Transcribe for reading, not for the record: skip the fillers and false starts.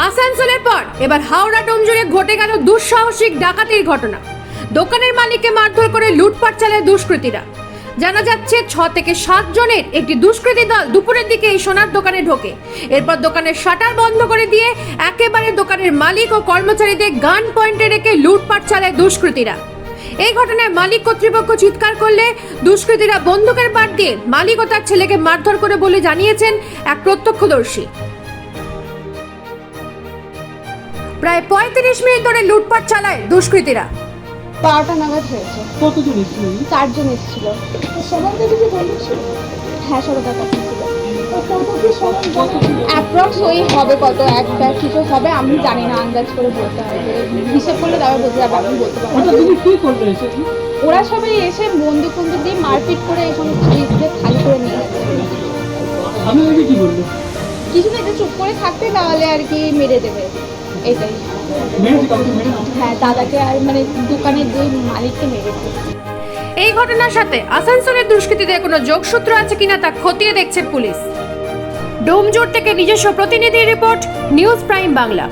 আসানসোলের পর এবার হাওড়া ডোমজুড়ে ঘটে গেল দুঃসাহসিক ডাকাতির ঘটনা। দোকানের মালিককে মারধর করে লুটপাট চালায় দুষ্কৃতীরা। জানা যাচ্ছে 6 থেকে 7 জনের একটি দুষ্কৃতী দল দুপুরের দিকে এই সোনার দোকানে ঢোকে। এরপর দোকানের শাটার বন্ধ করে দিয়ে একেবারে দোকানের মালিক ও কর্মচারীদের গান পয়েন্টে রেখে লুটপাট চালায় দুষ্কৃতীরা। এই ঘটনায় মালিক কর্তৃপক্ষ চিৎকার করলে দুষ্কৃতীরা বন্দুকের বাট দিয়ে মালিক ও তার ছেলেকে মারধর করে বলে জানিয়েছেন এক প্রত্যক্ষদর্শী। প্রায় 35 মিনিট ধরে লুটপাট চালায় দুষ্কৃতীরা। 12টা নাগাদ হয়েছে। কতজন এসেছিল? 4 জন এসেছিল। সবার কাছে কি বন্ধু ছিল? হ্যাঁ, সবার কাছে ছিল। কত অ্যাপ্রক্স ওই হবে কত একটা কিছু হবে, আমি জানি না, আন্দাজ করে বলতে হবে, হিসেব করলে তারপর বলতে যাবে, আমি বলতে পারবো ওটা না। তুমি কি করলে এসে? ওরা সবাই এসে বন্দুক দিয়ে মারপিট করে এখন ফ্রিজে খালি করে নিয়ে গেছে। আমি ওকে কি বললো? কিছু না, চুপ করে থাকতে, তাহলে আর কি মেরে দেবে, এটাই। মেরেছে কাউকে? মেরেছে? হ্যাঁ, দাদাকে আর মানে দোকানের দুই মালিককে মেরেছে। এই ঘটনার সাথে আসানসোলের দুষ্কৃতীদের কোনো যোগসূত্র আছে কিনা তা খতিয়ে দেখছে পুলিশ। ডোমজুড় থেকে নিজস্ব প্রতিনিধি রিপোর্ট, নিউজ প্রাইম বাংলা।